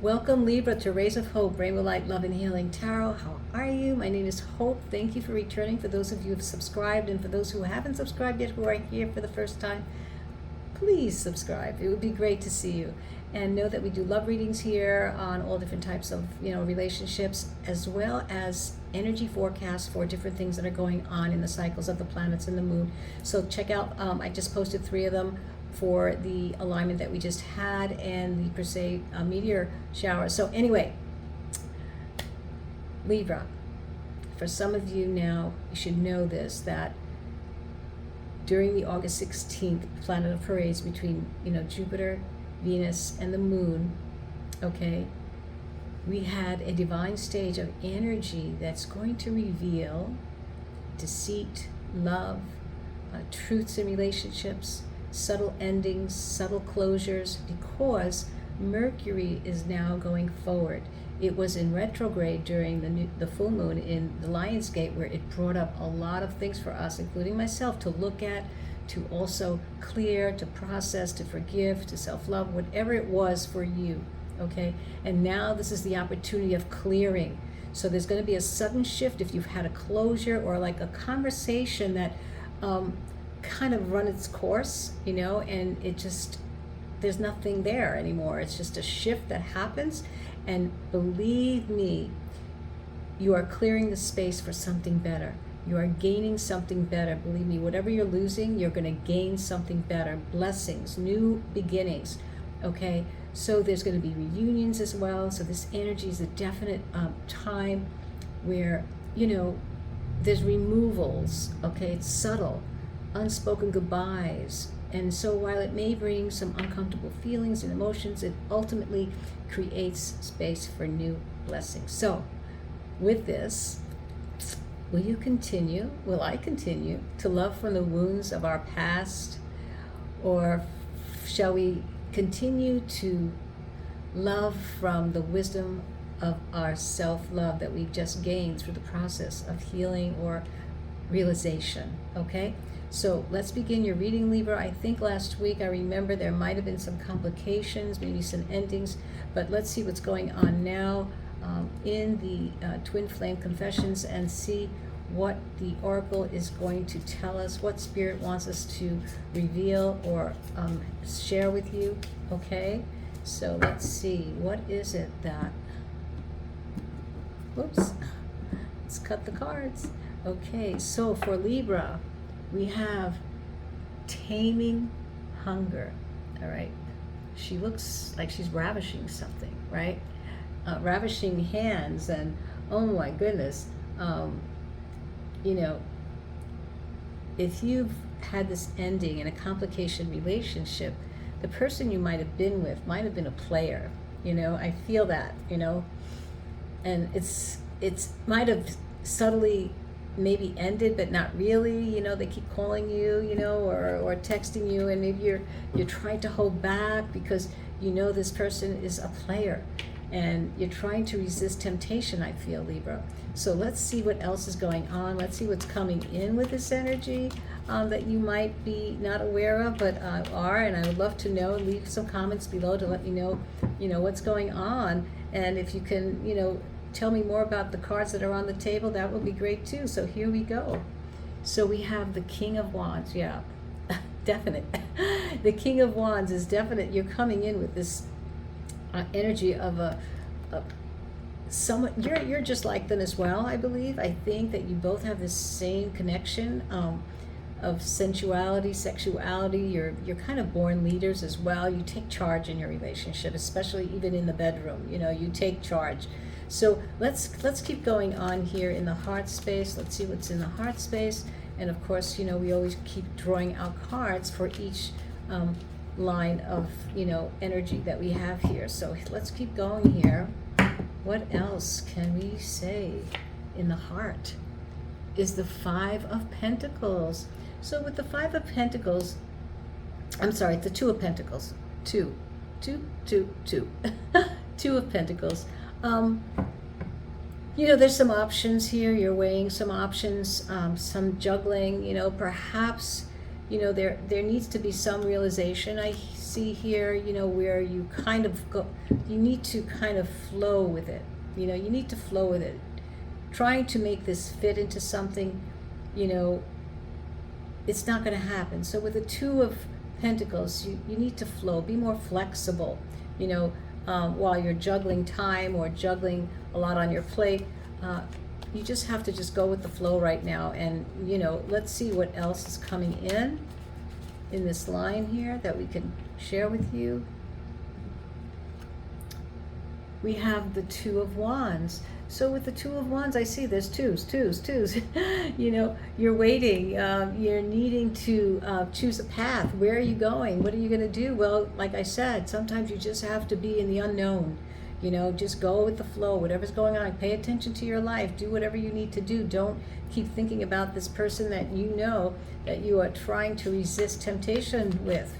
Welcome, Libra, to Rays of Hope, Rainbow Light, Love, and Healing Tarot. How are you? My name is Hope. Thank you for returning. For those of you who have subscribed, and for those who haven't subscribed yet, who are here for the first time, please subscribe. It would be great to see you. And know that we do love readings here on all different types of, relationships, as well as energy forecasts for different things that are going on in the cycles of the planets and the moon. So check out, I just posted 3 of them for the alignment that we just had and the Persei meteor shower. So anyway, Libra, for some of you now, you should know this, that during the August 16th planet of parades between, Jupiter, Venus, and the moon, okay, we had a divine stage of energy that's going to reveal deceit, love, truths in relationships, subtle endings, subtle closures, because Mercury is now going forward. It was in retrograde during the full moon in the Lion's Gate, where it brought up a lot of things for us, including myself, to look at, to also clear, to process, to forgive, to self-love, whatever it was for you, okay? And now this is the opportunity of clearing. So there's going to be a sudden shift if you've had a closure or like a conversation that kind of run its course, and it just, there's nothing there anymore. It's just a shift that happens. And believe me, you are clearing the space for something better. You are gaining something better. Believe me, whatever you're losing, you're going to gain something better. Blessings, new beginnings, okay? So there's going to be reunions as well. So this energy is a definite time where, there's removals, okay? It's subtle, unspoken goodbyes. And so while it may bring some uncomfortable feelings and emotions, it ultimately creates space for new blessings. So with this, will I continue to love from the wounds of our past? Or shall we continue to love from the wisdom of our self-love that we've just gained through the process of healing or realization, okay? So let's begin your reading, Libra. I think last week, I remember there might have been some complications, maybe some endings, but let's see what's going on now in the Twin Flame Confessions and see what the Oracle is going to tell us, what Spirit wants us to reveal or share with you, okay? So let's see, what is it that, whoops, let's cut the cards. Okay, so for Libra, we have taming hunger, all right? She looks like she's ravishing something, right? Ravishing hands, and oh my goodness, if you've had this ending in a complication relationship, the person you might have been with might have been a player, I feel that, and it's might have subtly maybe ended, but not really. They keep calling you, or texting you, and maybe you're trying to hold back because this person is a player, and you're trying to resist temptation, I feel, Libra. So let's see what else is going on. Let's see what's coming in with this energy that you might be not aware of, but are. And I would love to know. Leave some comments below to let me know, what's going on. And if you can, tell me more about the cards that are on the table, that would be great too. So here we go. So we have the King of Wands. Yeah, definite. The King of Wands is definite. You're coming in with this energy of someone, you're just like them as well, I believe. I think that you both have this same connection of sensuality, sexuality. You're kind of born leaders as well. You take charge in your relationship, especially even in the bedroom. You take charge. So let's keep going on here in the heart space. Let's see what's in the heart space. And of course, we always keep drawing out cards for each line of, energy that we have here. So let's keep going here. What else can we say in the heart is the Five of Pentacles. So with the Five of Pentacles, I'm sorry, the Two of Pentacles. Two. Two of Pentacles. There's some options here. You're weighing some options, some juggling. Perhaps there needs to be some realization I see here, where you kind of go, you need to kind of flow with it. You need to flow with it. Trying to make this fit into something, it's not going to happen. So with the Two of Pentacles, you need to flow, be more flexible, while you're juggling time or juggling a lot on your plate. You just have to just go with the flow right now. And, let's see what else is coming in this line here that we can share with you. We have the Two of Wands. So with the Two of Wands, I see there's twos. You're waiting. You're needing to choose a path. Where are you going? What are you going to do? Well, like I said, sometimes you just have to be in the unknown. Just go with the flow. Whatever's going on, pay attention to your life. Do whatever you need to do. Don't keep thinking about this person that that you are trying to resist temptation with,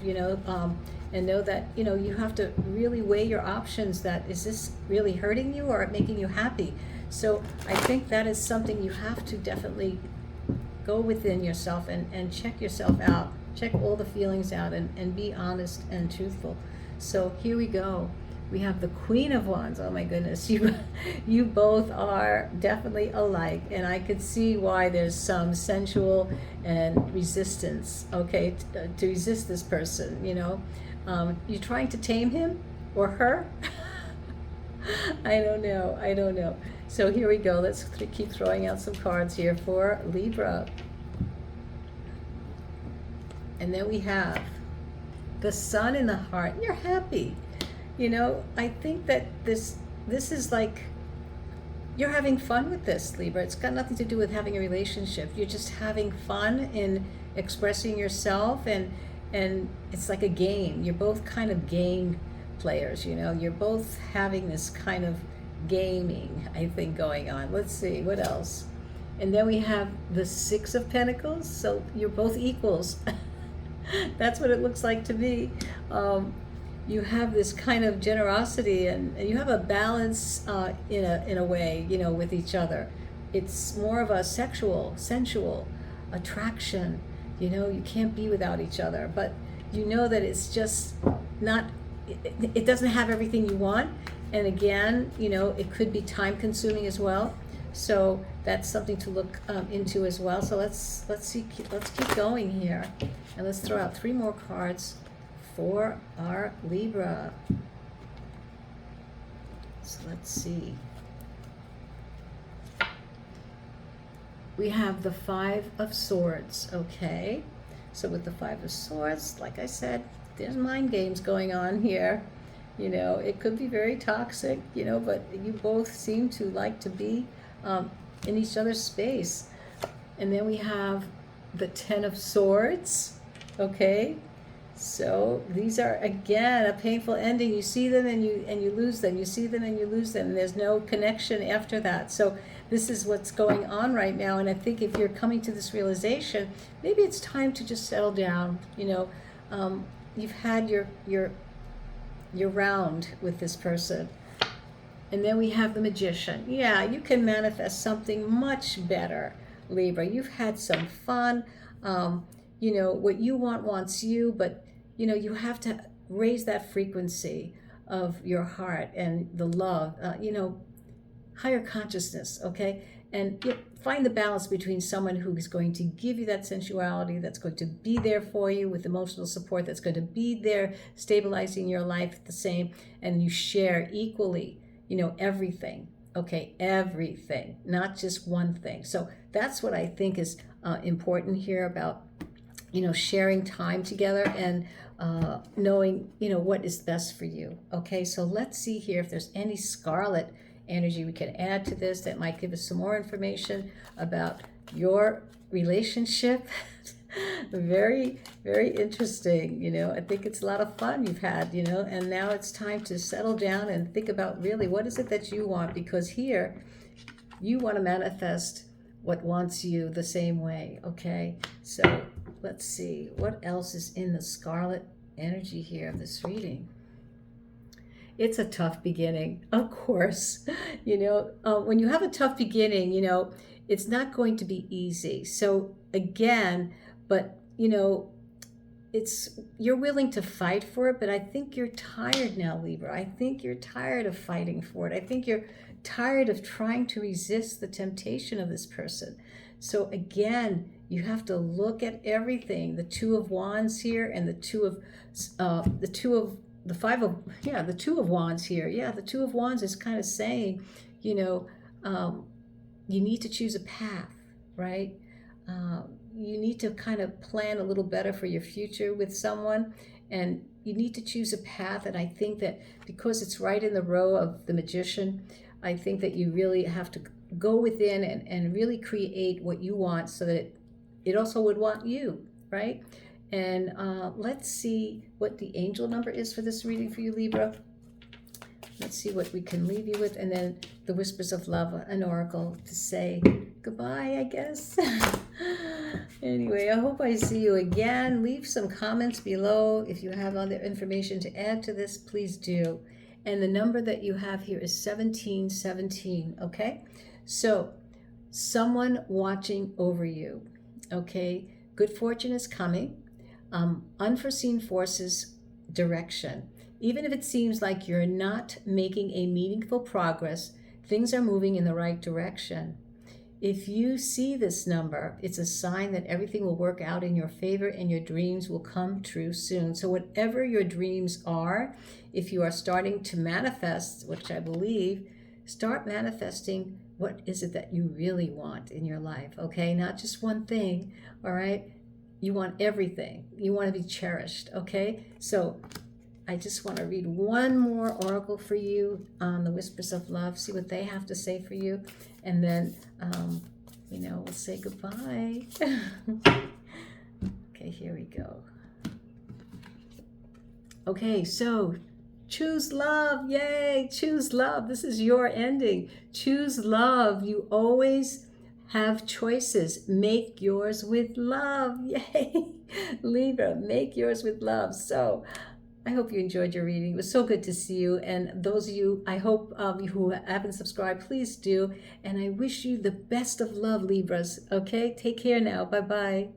and know that, you have to really weigh your options. That is this really hurting you or making you happy? So I think that is something you have to definitely go within yourself and check yourself out. Check all the feelings out and be honest and truthful. So here we go. We have the Queen of Wands. Oh my goodness, you both are definitely alike, and I could see why there's some sensual and resistance, okay, to resist this person, You're trying to tame him or her? I don't know. So here we go. Let's keep throwing out some cards here for Libra. And then we have the Sun in the heart. You're happy. I think that this is like, you're having fun with this, Libra. It's got nothing to do with having a relationship. You're just having fun in expressing yourself, and it's like a game. You're both kind of game players, You're both having this kind of gaming, I think, going on. Let's see, what else? And then we have the Six of Pentacles. So you're both equals. That's what it looks like to me. You have this kind of generosity, and you have a balance in a way, with each other. It's more of a sensual attraction. You can't be without each other, but that it's just not, it doesn't have everything you want. And again, it could be time consuming as well. So that's something to look into as well. So let's keep going here, and let's throw out 3 more cards for our Libra. So let's see. We have the Five of Swords, okay? So with the Five of Swords, like I said, there's mind games going on here. It could be very toxic, but you both seem to like to be in each other's space. And then we have the Ten of Swords, okay? So these are, again, a painful ending. You see them and you lose them. You see them and you lose them. And there's no connection after that. So this is what's going on right now. And I think if you're coming to this realization, maybe it's time to just settle down. You've had your round with this person. And then we have the Magician. Yeah, you can manifest something much better, Libra. You've had some fun. What you want wants you, but you have to raise that frequency of your heart and the love, higher consciousness, okay? And find the balance between someone who is going to give you that sensuality, that's going to be there for you with emotional support, that's going to be there stabilizing your life the same, and you share equally, everything, okay? Everything, not just one thing. So that's what I think is important here about sharing time together and knowing, what is best for you. Okay, so let's see here if there's any scarlet energy we can add to this that might give us some more information about your relationship. Very, very interesting. I think it's a lot of fun you've had, and now it's time to settle down and think about really what is it that you want, because here you want to manifest what wants you the same way. Okay, so let's see what else is in the scarlet energy here of this reading. It's a tough beginning, of course. When you have a tough beginning, it's not going to be easy. So again, but you're willing to fight for it, but I think you're tired now, Libra. I think you're tired of fighting for it. I think you're tired of trying to resist the temptation of this person. So again, you have to look at everything. The Two of Wands here, and the Two of Wands here. Yeah, the Two of Wands is kind of saying, you need to choose a path, right? You need to kind of plan a little better for your future with someone, and you need to choose a path. And I think that because it's right in the row of the Magician, I think that you really have to go within and really create what you want, so that it also would want you, right? And let's see what the angel number is for this reading for you, Libra. Let's see what we can leave you with. And then the Whispers of Love, an oracle to say goodbye, I guess. Anyway, I hope I see you again. Leave some comments below. If you have other information to add to this, please do. And the number that you have here is 1717, okay? So, someone watching over you, okay? Good fortune is coming. Unforeseen forces, direction. Even if it seems like you're not making a meaningful progress, things are moving in the right direction. If you see this number, it's a sign that everything will work out in your favor and your dreams will come true soon. So whatever your dreams are, if you are starting to manifest, which I believe, start manifesting what is it that you really want in your life, okay? Not just one thing, all right? You want everything. You want to be cherished, okay? So I just want to read one more oracle for you on the Whispers of Love, see what they have to say for you, and then, we'll say goodbye. Okay, here we go. Okay, so choose love. Yay, choose love. This is your ending. Choose love. You always have choices. Make yours with love. Yay, Libra, make yours with love. So I hope you enjoyed your reading. It was so good to see you. And those of you, I hope who haven't subscribed, please do. And I wish you the best of love, Libras. Okay, take care now. Bye-bye.